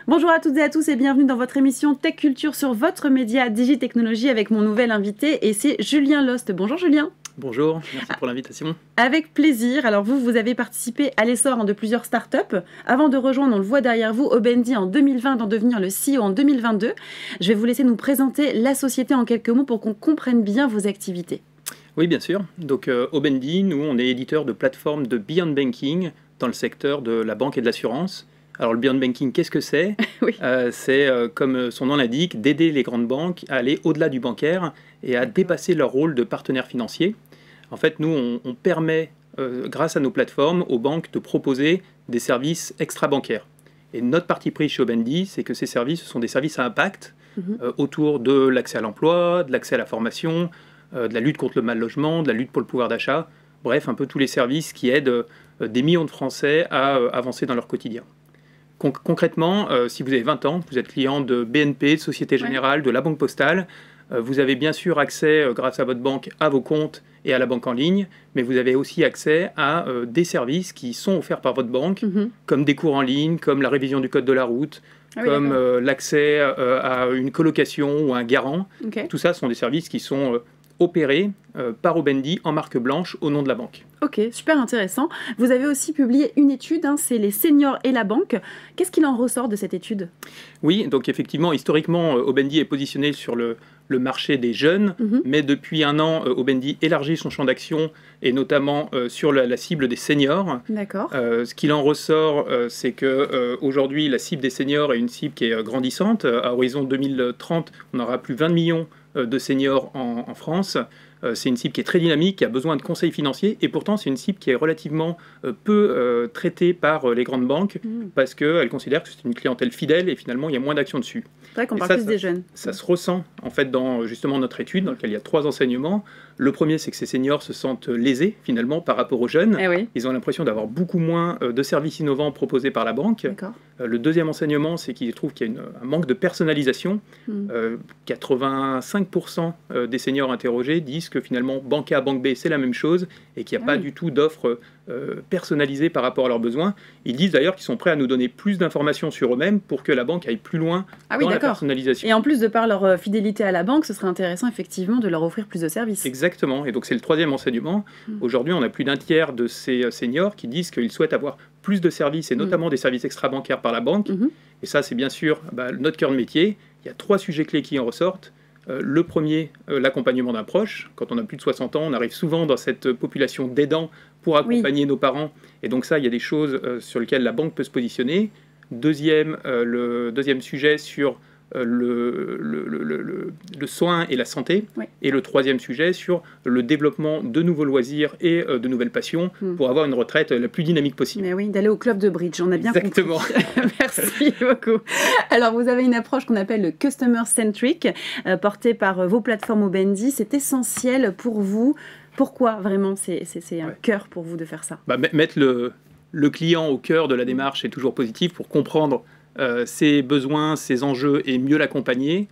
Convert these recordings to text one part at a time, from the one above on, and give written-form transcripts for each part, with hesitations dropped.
Bonjour à toutes et à tous et bienvenue dans votre émission Tech Culture sur votre média Digitechnologie avec mon nouvel invité et c'est Julien Lost. Bonjour Julien. Bonjour, merci pour l'invitation. Avec plaisir. Alors vous avez participé à l'essor de plusieurs startups. Avant de rejoindre, on le voit derrière vous, Aubendi en 2020, d'en devenir le CEO en 2022. Je vais vous laisser nous présenter la société en quelques mots pour qu'on comprenne bien vos activités. Oui, bien sûr. Donc Aubendi, nous, on est éditeur de plateformes de Beyond Banking dans le secteur de la banque et de l'assurance. Alors le Beyond Banking, qu'est-ce que c'est? Oui. C'est, comme son nom l'indique, d'aider les grandes banques à aller au-delà du bancaire et à dépasser leur rôle de partenaire financier. En fait, nous, on permet, grâce à nos plateformes, aux banques de proposer des services extra-bancaires. Et notre parti pris chez Aubendi, c'est que ces services ce sont des services à impact autour de l'accès à l'emploi, de l'accès à la formation, de la lutte contre le mal logement, de la lutte pour le pouvoir d'achat. Bref, un peu tous les services qui aident des millions de Français à avancer dans leur quotidien. Concrètement, si vous avez 20 ans, vous êtes client de BNP, de Société Générale, de la Banque Postale, vous avez bien sûr accès, grâce à votre banque, à vos comptes et à la banque en ligne, mais vous avez aussi accès à des services qui sont offerts par votre banque, comme des cours en ligne, comme la révision du code de la route, comme l'accès à une colocation ou un garant. Tout ça sont des services qui sont opérés par Aubendi en marque blanche au nom de la banque. Ok, super intéressant. Vous avez aussi publié une étude, c'est les seniors et la banque. Qu'est-ce qu'il en ressort de cette étude? Oui, donc effectivement, historiquement, Aubendi est positionné sur le marché des jeunes, mais depuis un an, Aubendi élargit son champ d'action et notamment sur la cible des seniors. D'accord. Ce qu'il en ressort, c'est qu'aujourd'hui, la cible des seniors est une cible qui est grandissante. À horizon 2030, on aura plus de 20 millions de seniors en France. C'est une cible qui est très dynamique, qui a besoin de conseils financiers, et pourtant c'est une cible qui est relativement peu traitée par les grandes banques, parce qu'elles considèrent que c'est une clientèle fidèle, et finalement il y a moins d'action dessus. C'est vrai qu'on parle plus des jeunes. Ça se ressent en fait dans justement notre étude, dans laquelle il y a 3 enseignements. Le premier, c'est que ces seniors se sentent lésés finalement par rapport aux jeunes. Ils ont l'impression d'avoir beaucoup moins de services innovants proposés par la banque. Le deuxième enseignement, c'est qu'ils trouvent qu'il y a un manque de personnalisation. 85% des seniors interrogés disent que finalement, banque A, banque B, c'est la même chose et qu'il n'y a pas du tout d'offres personnalisées par rapport à leurs besoins. Ils disent d'ailleurs qu'ils sont prêts à nous donner plus d'informations sur eux-mêmes pour que la banque aille plus loin dans la personnalisation. Et en plus, de par leur fidélité à la banque, ce serait intéressant effectivement de leur offrir plus de services. Exactement. Et donc c'est le troisième enseignement. Aujourd'hui, on a plus d'un tiers de ces seniors qui disent qu'ils souhaitent avoir plus de services et notamment des services extra-bancaires par la banque. Et ça, c'est bien sûr notre cœur de métier. Il y a 3 sujets clés qui en ressortent. Le premier, l'accompagnement d'un proche. Quand on a plus de 60 ans, on arrive souvent dans cette population d'aidants pour accompagner nos parents. Et donc ça, il y a des choses sur lesquelles la banque peut se positionner. Le deuxième sujet sur le soin et la santé. Et le troisième sujet sur le développement de nouveaux loisirs et de nouvelles passions pour avoir une retraite la plus dynamique possible. Mais oui, d'aller au club de bridge, on a bien compris. Exactement. Merci beaucoup. Alors, vous avez une approche qu'on appelle le Customer Centric, portée par vos plateformes Aubendi. C'est essentiel pour vous. Pourquoi vraiment c'est un cœur pour vous de faire ça? Mettre le client au cœur de la démarche est toujours positif pour comprendre ses besoins, ses enjeux et mieux l'accompagner.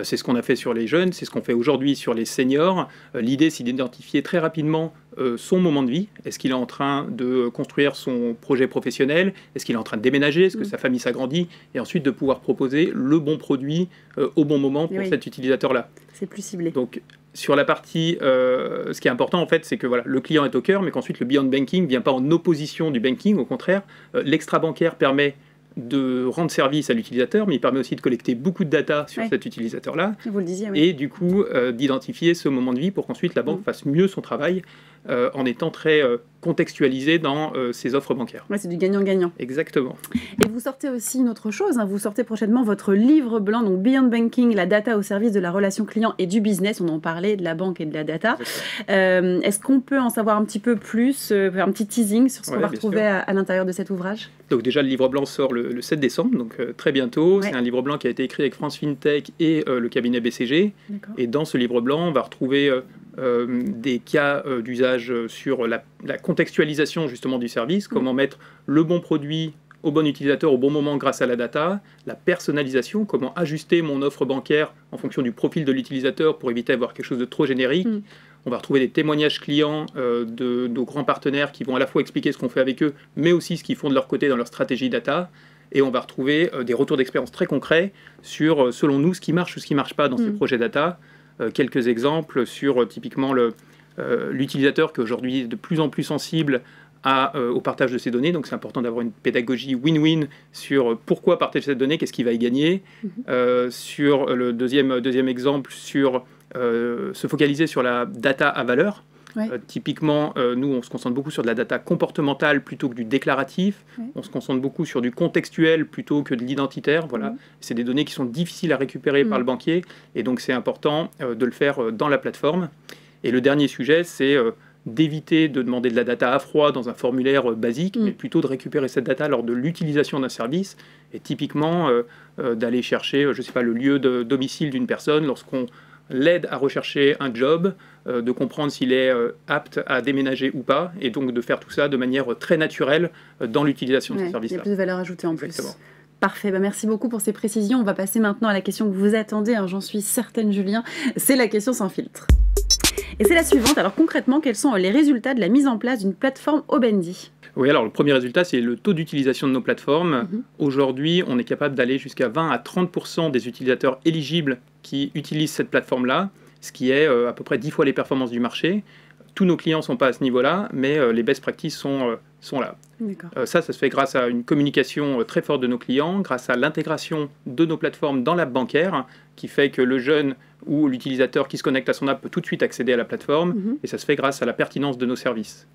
C'est ce qu'on a fait sur les jeunes, c'est ce qu'on fait aujourd'hui sur les seniors. L'idée, c'est d'identifier très rapidement son moment de vie. Est-ce qu'il est en train de construire son projet professionnel? Est-ce qu'il est en train de déménager? Est-ce que sa famille s'agrandit? Et ensuite, de pouvoir proposer le bon produit au bon moment pour cet utilisateur-là. C'est plus ciblé. Donc, sur la partie, ce qui est important en fait, c'est que le client est au cœur, mais qu'ensuite le Beyond Banking ne vient pas en opposition du banking. Au contraire, l'extra-bancaire permet de rendre service à l'utilisateur, mais il permet aussi de collecter beaucoup de data sur cet utilisateur-là. Vous le disiez, et du coup d'identifier ce moment de vie pour qu'ensuite la banque fasse mieux son travail en étant très contextualisé dans ses offres bancaires. C'est du gagnant-gagnant. Exactement. Et vous sortez aussi une autre chose, vous sortez prochainement votre livre blanc, donc Beyond Banking, la data au service de la relation client et du business. On en parlait de la banque et de la data. Est-ce qu'on peut en savoir un petit peu plus, un petit teasing sur ce qu'on va retrouver à l'intérieur de cet ouvrage? Donc déjà, le livre blanc sort le 7 décembre, donc très bientôt. C'est un livre blanc qui a été écrit avec France FinTech et le cabinet BCG. Et dans ce livre blanc, on va retrouver des cas d'usage sur la contextualisation justement du service, comment mettre le bon produit au bon utilisateur au bon moment grâce à la data, la personnalisation, comment ajuster mon offre bancaire en fonction du profil de l'utilisateur pour éviter d'avoir quelque chose de trop générique. On va retrouver des témoignages clients de nos grands partenaires qui vont à la fois expliquer ce qu'on fait avec eux, mais aussi ce qu'ils font de leur côté dans leur stratégie data. et on va retrouver des retours d'expérience très concrets sur, selon nous, ce qui marche ou ce qui ne marche pas dans ces projets data. Quelques exemples sur typiquement l'utilisateur qui est aujourd'hui de plus en plus sensible au partage de ces données. Donc c'est important d'avoir une pédagogie win-win sur pourquoi partager cette donnée, qu'est-ce qu'il va y gagner. Sur le deuxième exemple, sur se focaliser sur la data à valeur. Ouais. Typiquement, nous, on se concentre beaucoup sur de la data comportementale plutôt que du déclaratif. Ouais. On se concentre beaucoup sur du contextuel plutôt que de l'identitaire. Voilà. C'est des données qui sont difficiles à récupérer par le banquier. Et donc, c'est important de le faire dans la plateforme. Et le dernier sujet, c'est d'éviter de demander de la data à froid dans un formulaire basique, mais plutôt de récupérer cette data lors de l'utilisation d'un service. Et typiquement, d'aller chercher, je sais pas, le lieu de domicile d'une personne lorsqu'on l'aide à rechercher un job, de comprendre s'il est apte à déménager ou pas, et donc de faire tout ça de manière très naturelle dans l'utilisation de ce service-là. Il y a plus de valeur ajoutée en Exactement. plus. Parfait, merci beaucoup pour ces précisions. On va passer maintenant à la question que vous attendez, j'en suis certaine Julien, c'est la question sans filtre. Et c'est la suivante, alors concrètement, quels sont les résultats de la mise en place d'une plateforme Obendi ? Oui, alors le premier résultat, c'est le taux d'utilisation de nos plateformes. Aujourd'hui, on est capable d'aller jusqu'à 20 à 30% des utilisateurs éligibles qui utilisent cette plateforme-là, ce qui est à peu près 10 fois les performances du marché. Tous nos clients ne sont pas à ce niveau-là, mais les best practices sont là. Ça se fait grâce à une communication très forte de nos clients, grâce à l'intégration de nos plateformes dans l'app bancaire, qui fait que le jeune ou l'utilisateur qui se connecte à son app peut tout de suite accéder à la plateforme, et ça se fait grâce à la pertinence de nos services.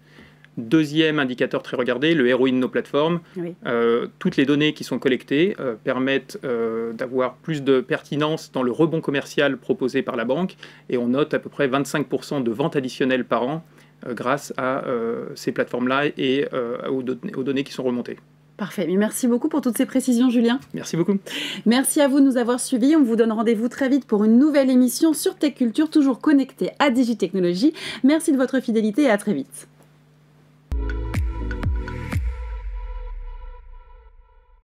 Deuxième indicateur très regardé, le ROI de nos plateformes. Toutes les données qui sont collectées permettent d'avoir plus de pertinence dans le rebond commercial proposé par la banque, et on note à peu près 25% de ventes additionnelles par an grâce à ces plateformes-là et aux données qui sont remontées. Parfait, mais merci beaucoup pour toutes ces précisions Julien. Merci beaucoup. Merci à vous de nous avoir suivis, on vous donne rendez-vous très vite pour une nouvelle émission sur Tech Culture, toujours connectée à Digitechnologie. Merci de votre fidélité et à très vite.